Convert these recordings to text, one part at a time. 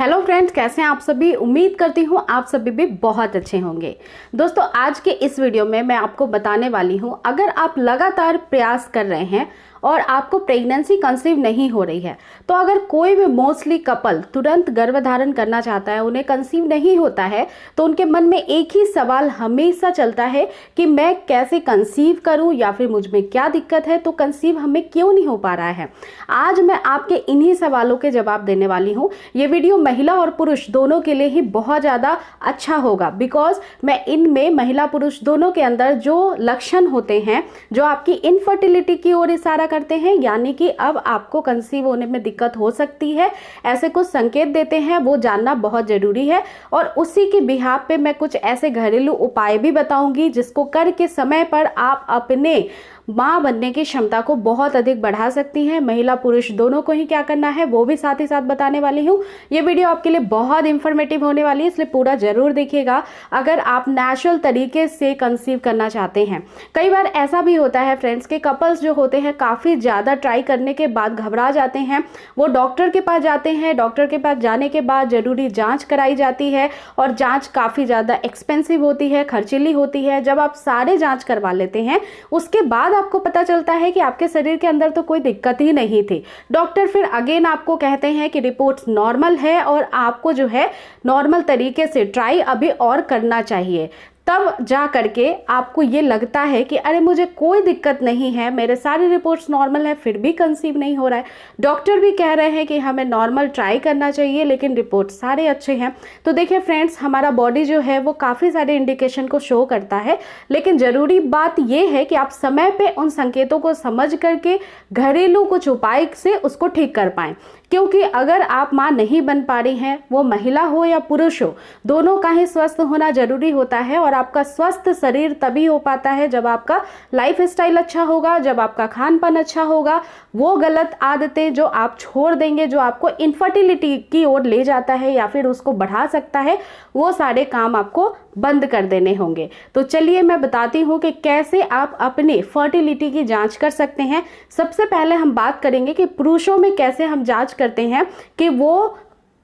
Hello friends, कैसे हैं आप सभी। उम्मीद करती हूँ आप सभी भी बहुत अच्छे होंगे। दोस्तों, आज के इस वीडियो में मैं आपको बताने वाली हूँ, अगर आप लगातार प्रयास कर रहे हैं और आपको प्रेगनेंसी कंसीव नहीं हो रही है, तो अगर कोई भी मोस्टली कपल तुरंत गर्भधारण करना चाहता है, उन्हें कंसीव नहीं होता है, तो उनके मन में एक ही सवाल हमेशा चलता है कि मैं कैसे कंसीव करूं या फिर मुझ में क्या दिक्कत है, तो कंसीव हमें क्यों नहीं हो पा रहा है। आज मैं आपके इन्हीं सवालों के जवाब देने वाली हूं। ये वीडियो महिला और पुरुष दोनों के लिए ही बहुत ज़्यादा अच्छा होगा, बिकॉज मैं इनमें महिला पुरुष दोनों के अंदर जो लक्षण होते हैं जो आपकी इनफर्टिलिटी की ओर इशारा करते हैं, यानी कि अब आपको कंसीव होने में दिक्कत हो सकती है, ऐसे कुछ संकेत देते हैं, वो जानना बहुत जरूरी है। और उसी के बिहाफ पे मैं कुछ ऐसे घरेलू उपाय भी बताऊंगी जिसको करके समय पर आप अपने माँ बनने की क्षमता को बहुत अधिक बढ़ा सकती हैं। महिला पुरुष दोनों को ही क्या करना है वो भी साथ ही साथ बताने वाली हूँ। ये वीडियो आपके लिए बहुत इंफॉर्मेटिव होने वाली है, इसलिए पूरा जरूर देखिएगा अगर आप नेचुरल तरीके से कंसीव करना चाहते हैं। कई बार ऐसा भी होता है फ्रेंड्स के कपल्स जो होते हैं काफ़ी ज़्यादा ट्राई करने के बाद घबरा जाते हैं, वो डॉक्टर के पास जाते हैं। डॉक्टर के पास जाने के बाद जरूरी जाँच कराई जाती है और जाँच काफ़ी ज़्यादा एक्सपेंसिव होती है, खर्चीली होती है। जब आप सारे जाँच करवा लेते हैं उसके बाद आपको पता चलता है कि आपके शरीर के अंदर तो कोई दिक्कत ही नहीं थी। डॉक्टर फिर अगेन आपको कहते हैं कि रिपोर्ट्स नॉर्मल है और आपको जो है नॉर्मल तरीके से ट्राई अभी और करना चाहिए। तब जा करके आपको ये लगता है कि अरे मुझे कोई दिक्कत नहीं है, मेरे सारी रिपोर्ट्स नॉर्मल है, फिर भी कंसीव नहीं हो रहा है। डॉक्टर भी कह रहे हैं कि हमें नॉर्मल ट्राई करना चाहिए, लेकिन रिपोर्ट सारे अच्छे हैं। तो देखिए फ्रेंड्स, हमारा बॉडी जो है वो काफ़ी सारे इंडिकेशन को शो करता है, लेकिन ज़रूरी बात ये है कि आप समय पे उन संकेतों को समझ करके घरेलू कुछ उपाय से उसको ठीक कर पाएँ। क्योंकि अगर आप माँ नहीं बन पा रही हैं, वो महिला हो या पुरुष हो, दोनों का ही स्वस्थ होना जरूरी होता है। और आपका स्वस्थ शरीर तभी हो पाता है जब आपका लाइफ स्टाइल अच्छा होगा, जब आपका खान पान अच्छा होगा। वो गलत आदतें जो आप छोड़ देंगे, जो आपको इनफर्टिलिटी की ओर ले जाता है या फिर उसको बढ़ा सकता है, वो सारे काम आपको बंद कर देने होंगे। तो चलिए मैं बताती हूँ कि कैसे आप अपनी फर्टिलिटी की जांच कर सकते हैं। सबसे पहले हम बात करेंगे कि पुरुषों में कैसे हम जांच करते हैं कि वो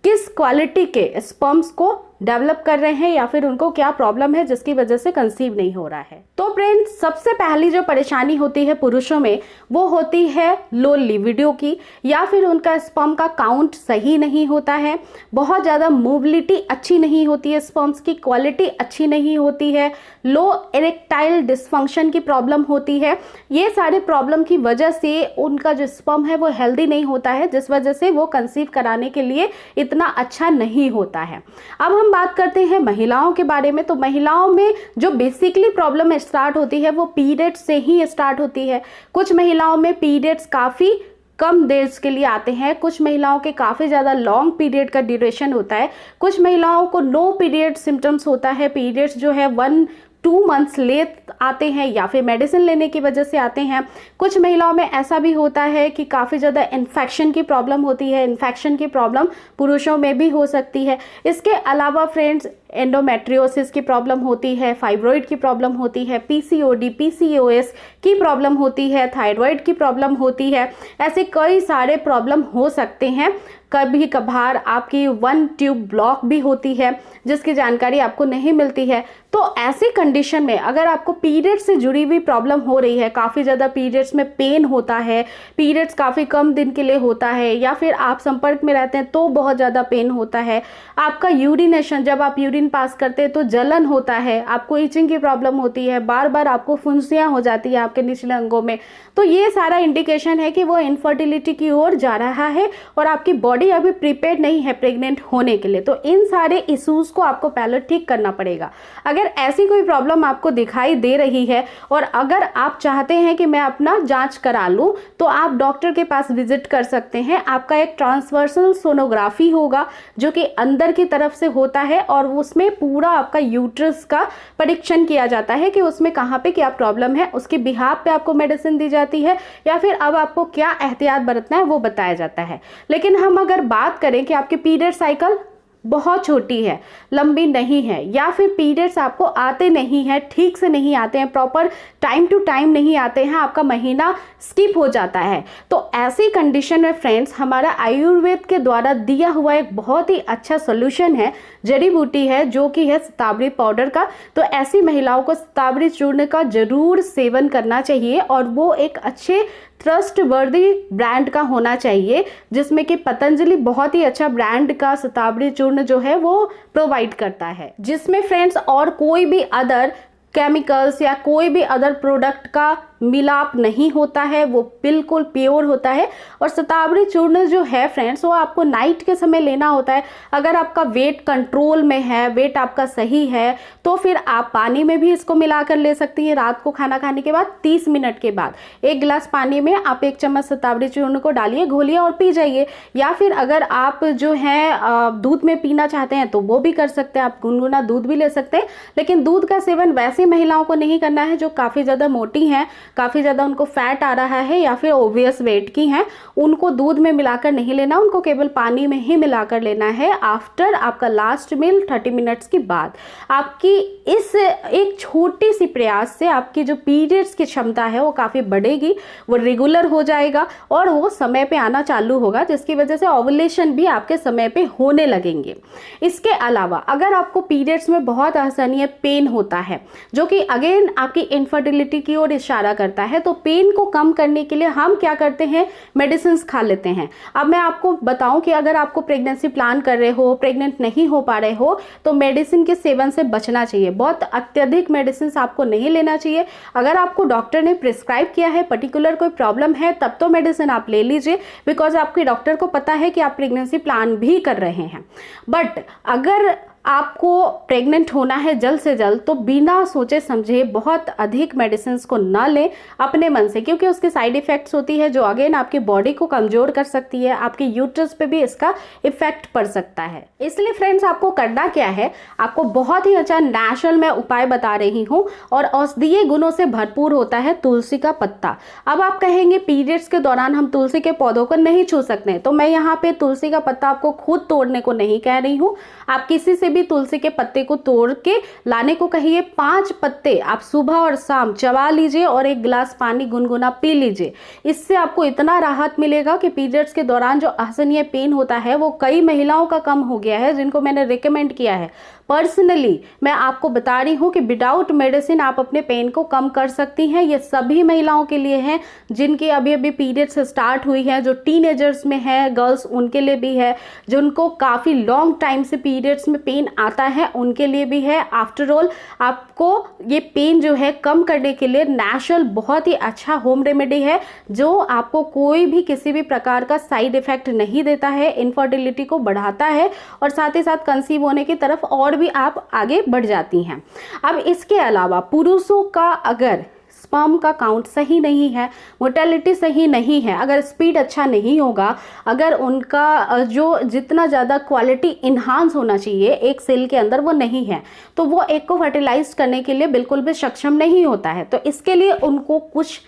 किस क्वालिटी के स्पर्म्स को डेवलप कर रहे हैं या फिर उनको क्या प्रॉब्लम है जिसकी वजह से कंसीव नहीं हो रहा है। तो फ्रेंड्स, सबसे पहली जो परेशानी होती है पुरुषों में वो होती है लो लिबिडो की, या फिर उनका स्पर्म का काउंट सही नहीं होता है, बहुत ज़्यादा मोबिलिटी अच्छी नहीं होती है, स्पर्म्स की क्वालिटी अच्छी नहीं होती है, लो इरेक्टाइल डिसफंक्शन की प्रॉब्लम होती है। ये सारे प्रॉब्लम की वजह से उनका जो स्पर्म है वो हेल्दी नहीं होता है, जिस वजह से वो कंसीव कराने के लिए इतना अच्छा नहीं होता है। अब हम बात करते हैं महिलाओं के बारे में। तो महिलाओं में जो बेसिकली प्रॉब्लम स्टार्ट होती है वो पीरियड से ही स्टार्ट होती है। कुछ महिलाओं में पीरियड्स काफ़ी कम देर के लिए आते हैं, कुछ महिलाओं के काफ़ी ज़्यादा लॉन्ग पीरियड का ड्यूरेशन होता है, कुछ महिलाओं को नो पीरियड सिम्टम्स होता है, पीरियड्स जो है 1-2 मंथ्स लेट आते हैं या फिर मेडिसिन लेने की वजह से आते हैं। कुछ महिलाओं में ऐसा भी होता है कि काफ़ी ज़्यादा इन्फेक्शन की प्रॉब्लम होती है। इन्फेक्शन की प्रॉब्लम पुरुषों में भी हो सकती है। इसके अलावा फ्रेंड्स, एंडोमेट्रियोसिस की प्रॉब्लम होती है, फाइब्रॉइड की प्रॉब्लम होती है, पीसीओडी पीसीओएस की प्रॉब्लम होती है, थायराइड की प्रॉब्लम होती है। ऐसे कई सारे प्रॉब्लम हो सकते हैं। कभी कभार आपकी 1 ट्यूब ब्लॉक भी होती है जिसकी जानकारी आपको नहीं मिलती है। तो ऐसी कंडीशन में अगर आपको पीरियड से जुड़ी हुई प्रॉब्लम हो रही है, काफ़ी ज़्यादा पीरियड्स में पेन होता है, पीरियड्स काफ़ी कम दिन के लिए होता है, या फिर आप संपर्क में रहते हैं तो बहुत ज़्यादा पेन होता है, आपका यूरिनेशन, जब आप यूरिन पास करते हैं तो जलन होता है, आपको इचिंग की प्रॉब्लम होती है, बार बार आपको फुंसियाँ हो जाती है आपके निचले अंगों में, तो ये सारा इंडिकेशन है कि वो इनफर्टिलिटी की ओर जा रहा है और आपकी बॉडी अभी प्रिपेयर्ड नहीं है प्रेग्नेंट होने के लिए। तो इन सारे इश्यूज को आपको पहले ठीक करना पड़ेगा। अगर ऐसी कोई प्रॉब्लम आपको दिखाई दे रही है और अगर आप चाहते हैं कि मैं अपना जांच करा लूं, तो आप डॉक्टर के पास विजिट कर सकते हैं। आपका एक ट्रांसवर्सल सोनोग्राफी होगा जो कि अंदर की तरफ से होता है और उसमें पूरा आपका यूट्रस का परीक्षण किया जाता है कि उसमें कहाँ पे क्या प्रॉब्लम है, उसके बिहाफ पे आपको मेडिसिन दी जाती है या फिर अब आपको क्या एहतियात बरतना है वो बताया जाता है। लेकिन हम अगर बात करें कि आपके पीरियड साइकिल बहुत छोटी है, लंबी नहीं है, या फिर पीरियड्स आपको आते नहीं हैं, ठीक से नहीं आते हैं, प्रॉपर टाइम टू टाइम नहीं आते हैं, आपका महीना स्किप हो जाता है, तो ऐसी कंडीशन में फ्रेंड्स हमारा आयुर्वेद के द्वारा दिया हुआ एक बहुत ही अच्छा सोल्यूशन है, जड़ी बूटी है, जो कि है शतावरी पाउडर का। तो ऐसी महिलाओं को शतावरी चूर्ण का जरूर सेवन करना चाहिए, और वो एक अच्छे ट्रस्ट वर्दी ब्रांड का होना चाहिए, जिसमें कि पतंजलि बहुत ही अच्छा ब्रांड का शतावरी चूर्ण जो है वो प्रोवाइड करता है, जिसमें फ्रेंड्स और कोई भी अदर केमिकल्स या कोई भी अदर प्रोडक्ट का मिलाप नहीं होता है, वो बिल्कुल प्योर होता है। और शतावरी चूर्ण जो है फ्रेंड्स वो आपको नाइट के समय लेना होता है। अगर आपका वेट कंट्रोल में है, वेट आपका सही है, तो फिर आप पानी में भी इसको मिलाकर ले सकती हैं। रात को खाना खाने के बाद 30 मिनट के बाद 1 गिलास पानी में आप 1 चम्मच शतावरी चूर्ण को डालिए, घोलिए और पी जाइए। या फिर अगर आप जो है दूध में पीना चाहते हैं तो वो भी कर सकते हैं, आप गुनगुना दूध भी ले सकते हैं। लेकिन दूध का सेवन वैसी महिलाओं को नहीं करना है जो काफ़ी ज़्यादा मोटी हैं, काफ़ी ज़्यादा उनको फैट आ रहा है, या फिर ओबियस वेट की हैं। उनको दूध में मिलाकर नहीं लेना, उनको केवल पानी में ही मिलाकर लेना है आफ्टर आपका लास्ट मील 30 मिनट्स के बाद। आपकी इस एक छोटी सी प्रयास से आपकी जो पीरियड्स की क्षमता है वो काफ़ी बढ़ेगी, वो रेगुलर हो जाएगा और वो समय पे आना चालू होगा, जिसकी वजह से ओवुलेशन भी आपके समय पे होने लगेंगे। इसके अलावा अगर आपको पीरियड्स में बहुत असहनीय पेन होता है, जो कि अगेन आपकी इनफर्टिलिटी की ओर इशारा करता है, तो पेन को कम करने के लिए हम क्या करते हैं, मेडिसिन खा लेते हैं। अब मैं आपको बताऊं कि अगर आपको प्रेगनेंसी प्लान कर रहे हो, प्रेग्नेंट नहीं हो पा रहे हो, तो मेडिसिन के सेवन से बचना चाहिए। बहुत अत्यधिक मेडिसिन आपको नहीं लेना चाहिए। अगर आपको डॉक्टर ने प्रिस्क्राइब किया है, पर्टिकुलर कोई प्रॉब्लम है, तब तो मेडिसिन आप ले लीजिए, बिकॉज आपके डॉक्टर को पता है कि आप प्रेगनेंसी प्लान भी कर रहे हैं। बट अगर आपको प्रेग्नेंट होना है जल्द से जल्द, तो बिना सोचे समझे बहुत अधिक मेडिसिन को ना लें अपने मन से, क्योंकि उसके साइड इफ़ेक्ट्स होती है जो अगेन आपकी बॉडी को कमज़ोर कर सकती है, आपके यूट्रस पे भी इसका इफेक्ट पड़ सकता है। इसलिए फ्रेंड्स आपको करना क्या है, आपको बहुत ही अच्छा नेचुरल मैं उपाय बता रही हूँ और औषधीय गुणों से भरपूर होता है तुलसी का पत्ता। अब आप कहेंगे पीरियड्स के दौरान हम तुलसी के पौधों को नहीं छू सकते, तो मैं यहाँ पे तुलसी का पत्ता आपको खुद तोड़ने को नहीं कह रही हूँ। आप किसी से भी तुलसी के पत्ते को तोड़ के लाने को कहिए। 5 पत्ते आप सुबह और शाम चबा लीजिए और 1 गिलास पानी गुनगुना पी लीजिए। इससे आपको इतना राहत मिलेगा कि पीरियड्स के दौरान जो असहनीय पेन होता है वो कई महिलाओं का कम हो गया है, जिनको मैंने रिकमेंड किया है। पर्सनली मैं आपको बता रही हूँ कि विदाउट मेडिसिन आप अपने पेन को कम कर सकती हैं। ये सभी महिलाओं के लिए है जिनकी अभी अभी पीरियड्स स्टार्ट हुई है, जो टीनेजर्स में है गर्ल्स, उनके लिए भी है, जिनको काफ़ी लॉन्ग टाइम से पीरियड्स में पेन आता है उनके लिए भी है। आफ्टर ऑल आपको ये पेन जो है कम करने के लिए नेचुरल बहुत ही अच्छा होम रेमेडी है, जो आपको कोई भी किसी भी प्रकार का साइड इफेक्ट नहीं देता है, इनफर्टिलिटी को बढ़ाता है और साथ ही साथ कंसीव होने की तरफ और भी आप आगे बढ़ जाती हैं। अब इसके अलावा पुरुषों का अगर स्पर्म का काउंट सही नहीं है, मोर्टेलिटी सही नहीं है, अगर स्पीड अच्छा नहीं होगा, अगर उनका जो जितना ज़्यादा क्वालिटी इन्हांस होना चाहिए एक सेल के अंदर वो नहीं है, तो वो एक को फर्टिलाइज करने के लिए बिल्कुल भी सक्षम नहीं होता है। तो इसके लिए उनको कुछ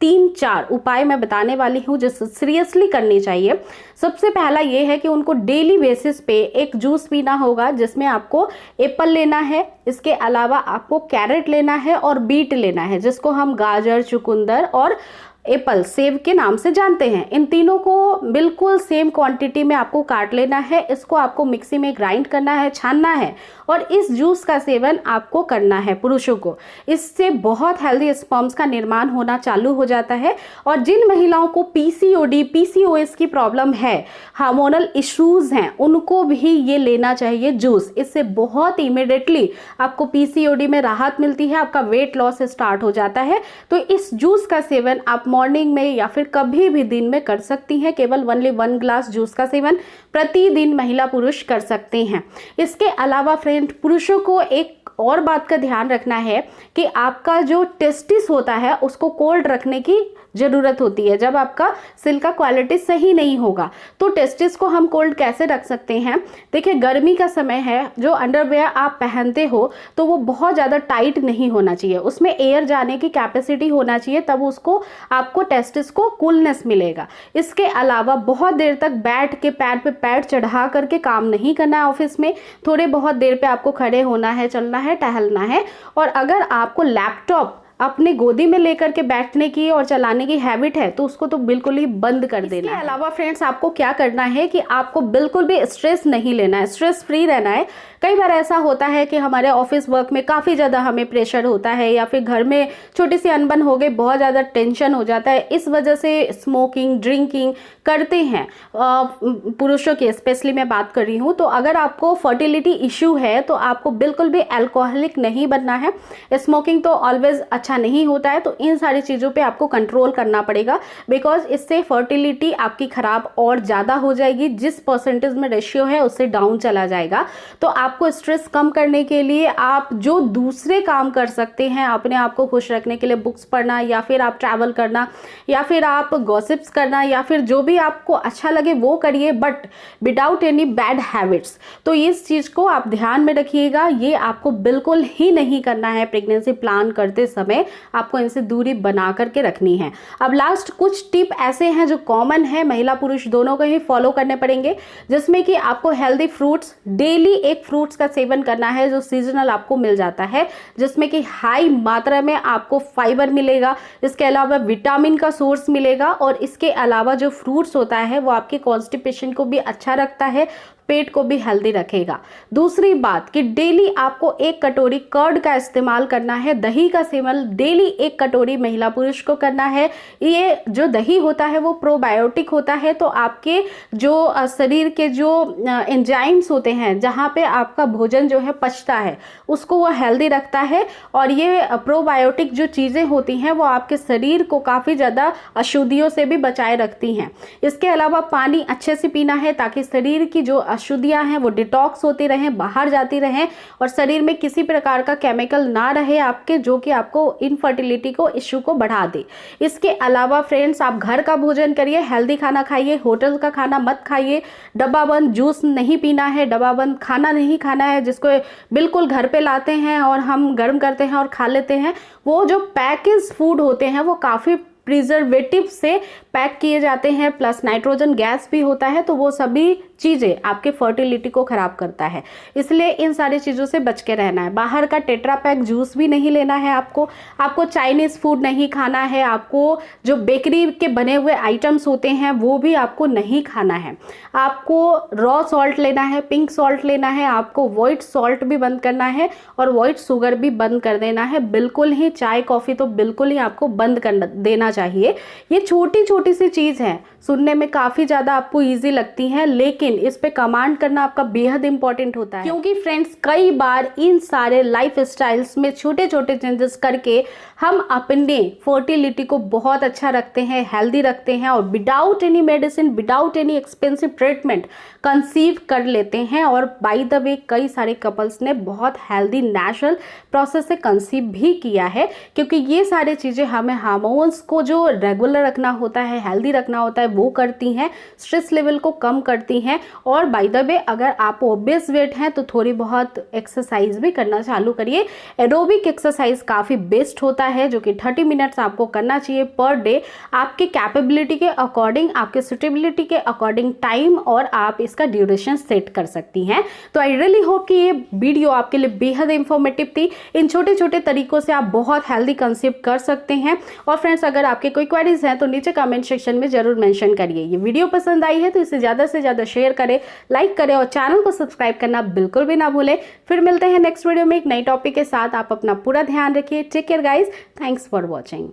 3-4 उपाय मैं बताने वाली हूँ जो सीरियसली करनी चाहिए। सबसे पहला ये है कि उनको डेली बेसिस पे एक जूस पीना होगा, जिसमें आपको एप्पल लेना है, इसके अलावा आपको कैरेट लेना है और बीट लेना है, जिसको हम गाजर, चुकंदर और एप्पल, सेब के नाम से जानते हैं। इन तीनों को बिल्कुल सेम क्वांटिटी में आपको काट लेना है, इसको आपको मिक्सी में ग्राइंड करना है, छानना है और इस जूस का सेवन आपको करना है पुरुषों को। इससे बहुत हेल्दी स्पर्म्स का निर्माण होना चालू हो जाता है। और जिन महिलाओं को पीसीओडी, पीसीओएस की प्रॉब्लम है, हार्मोनल इश्यूज हैं, उनको भी ये लेना चाहिए जूस। इससे बहुत इमीडिएटली आपको पीसीओडी में राहत मिलती है, आपका वेट लॉस स्टार्ट हो जाता है। तो इस जूस का सेवन आप मॉर्निंग में या फिर कभी भी दिन में कर सकती हैं। केवल 1 ग्लास जूस का सेवन प्रतिदिन महिला पुरुष कर सकते हैं। इसके अलावा फ्रेंड, पुरुषों को एक और बात का ध्यान रखना है कि आपका जो टेस्टिस होता है उसको कोल्ड रखने की ज़रूरत होती है जब आपका सिल्क का क्वालिटी सही नहीं होगा। तो टेस्टिस को हम कोल्ड कैसे रख सकते हैं? देखिए, गर्मी का समय है, जो अंडरवेयर आप पहनते हो तो वो बहुत ज़्यादा टाइट नहीं होना चाहिए, उसमें एयर जाने की कैपेसिटी होना चाहिए, तब उसको आपको टेस्टिस को कूलनेस मिलेगा। इसके अलावा बहुत देर तक बैठ के पैर पे पैर चढ़ा करके काम नहीं करना है ऑफिस में। थोड़े बहुत देर पे आपको खड़े होना है, चलना है, टहलना है। और अगर आपको लैपटॉप अपने गोदी में लेकर के बैठने की और चलाने की हैबिट है तो उसको तो बिल्कुल ही बंद कर देना है। इसके अलावा फ्रेंड्स, आपको क्या करना है कि आपको बिल्कुल भी स्ट्रेस नहीं लेना है, स्ट्रेस फ्री रहना है। कई बार ऐसा होता है कि हमारे ऑफिस वर्क में काफ़ी ज़्यादा हमें प्रेशर होता है, या फिर घर में छोटी सी अनबन हो गई, बहुत ज़्यादा टेंशन हो जाता है, इस वजह से स्मोकिंग, ड्रिंकिंग करते हैं। पुरुषों की स्पेशली मैं बात कर रही हूँ। तो अगर आपको फर्टिलिटी इशू है तो आपको बिल्कुल भी अल्कोहलिक नहीं बनना है। स्मोकिंग तो ऑलवेज अच्छा नहीं होता है, तो इन सारी चीज़ों पे आपको कंट्रोल करना पड़ेगा, बिकॉज इससे फर्टिलिटी आपकी ख़राब और ज़्यादा हो जाएगी। जिस परसेंटेज में रेशियो है उससे डाउन चला जाएगा। तो आपको स्ट्रेस कम करने के लिए आप जो दूसरे काम कर सकते हैं अपने आप को खुश रखने के लिए, बुक्स पढ़ना, या फिर आप ट्रैवल करना, या फिर आप गॉसिप्स करना, या फिर जो भी आपको अच्छा लगे वो करिए, but without any bad habits. तो इस चीज़ को आप ध्यान में रखिएगा, ये आपको बिल्कुल ही नहीं करना है। प्रेगनेंसी प्लान करते समय आपको इनसे दूरी बना करके रखनी है। अब लास्ट कुछ टिप ऐसे हैं जो कॉमन है, महिला पुरुष दोनों को ही फॉलो करने पड़ेंगे, जिसमें कि आपको हेल्दी फ्रूट्स, डेली एक फ्रूट्स का सेवन करना है जो सीजनल आपको मिल जाता है, जिसमें कि हाई मात्रा में आपको फाइबर मिलेगा, इसके अलावा विटामिन का सोर्स मिलेगा, और इसके अलावा जो फ्रूट्स होता है वो आपके कॉन्स्टिपेशन को भी अच्छा रखता है, पेट को भी हेल्दी रखेगा। दूसरी बात कि डेली आपको 1 कटोरी कर्ड का इस्तेमाल करना है, दही का सेवन डेली 1 कटोरी महिला पुरुष को करना है। ये जो दही होता है वो प्रोबायोटिक होता है, तो आपके जो शरीर के जो एंजाइम्स होते हैं, जहाँ पे आपका भोजन जो है पचता है, उसको वो हेल्दी रखता है। और ये प्रोबायोटिक जो चीज़ें होती हैं वो आपके शरीर को काफ़ी ज़्यादा अशुद्धियों से भी बचाए रखती हैं। इसके अलावा पानी अच्छे से पीना है, ताकि शरीर की जो अशुद्धियां हैं वो डिटॉक्स होती रहें, बाहर जाती रहें, और शरीर में किसी प्रकार का केमिकल ना रहे आपके, जो कि आपको इनफर्टिलिटी को इश्यू को बढ़ा दे। इसके अलावा फ्रेंड्स, आप घर का भोजन करिए, हेल्दी खाना खाइए, होटल का खाना मत खाइए, डब्बा बंद जूस नहीं पीना है, डब्बा बंद खाना नहीं खाना है, जिसको बिल्कुल घर पे लाते हैं और हम गर्म करते हैं और खा लेते हैं। वो जो पैकेज फूड होते हैं वो काफ़ी प्रिजर्वेटिव से पैक किए जाते हैं, प्लस नाइट्रोजन गैस भी होता है, तो वो सभी चीज़ें आपके फर्टिलिटी को ख़राब करता है। इसलिए इन सारी चीज़ों से बच के रहना है। बाहर का टेट्रा पैक जूस भी नहीं लेना है आपको चाइनीज़ फूड नहीं खाना है, आपको जो बेकरी के बने हुए आइटम्स होते हैं वो भी आपको नहीं खाना है। आपको रॉ सॉल्ट लेना है, पिंक सॉल्ट लेना है, आपको वाइट सॉल्ट भी बंद करना है, और वाइट शुगर भी बंद कर देना है। बिल्कुल ही चाय कॉफ़ी तो बिल्कुल ही आपको बंद कर देना चाहिए। ये छोटी छोटी सी चीज़ है, सुनने में काफ़ी ज़्यादा आपको ईजी लगती हैं, लेकिन इस पे कमांड करना आपका बेहद इंपॉर्टेंट होता है। क्योंकि फ्रेंड्स, कई बार इन सारे लाइफ स्टाइल्स में छोटे छोटे चेंजेस करके हम अपने फर्टिलिटी को बहुत अच्छा रखते हैं, हेल्दी रखते हैं, और without any medicine, without any expensive treatment conceive कर लेते हैं। और बाय द वे, कई सारे कपल्स ने बहुत हेल्दी नेचुरल प्रोसेस से कंसीव भी किया है, क्योंकि ये सारी चीज़ें हमें हार्मोन्स को जो रेगुलर रखना होता है, हेल्दी रखना होता है, वो करती हैं, स्ट्रेस लेवल को कम करती हैं। और बाय द वे, अगर आप ओबेस वेट हैं तो थोड़ी बहुत एक्सरसाइज भी करना चालू करिए। एरोबिक एक्सरसाइज काफ़ी बेस्ट होता है, जो कि 30 मिनट्स आपको करना चाहिए पर डे, आपके कैपेबिलिटी के अकॉर्डिंग, आपके सुटेबिलिटी के अकॉर्डिंग टाइम, और आप इसका ड्यूरेशन सेट कर सकती हैं। तो आई रियली होप कि ये वीडियो आपके लिए बेहद इंफॉर्मेटिव थी। इन छोटे छोटे तरीकों से आप बहुत हेल्दी कंसीव कर सकते हैं। और फ्रेंड्स, अगर आपके कोई क्वेरीज हैं तो नीचे कमेंट सेक्शन में जरूर मेंशन करिए। ये वीडियो पसंद आई है तो इसे ज़्यादा से ज़्यादा शेयर करें, लाइक करें, और चैनल को सब्सक्राइब करना बिल्कुल भी ना भूलें। फिर मिलते हैं नेक्स्ट वीडियो में एक नई टॉपिक के साथ। आप अपना पूरा ध्यान रखिए। Take care guys, thanks for watching.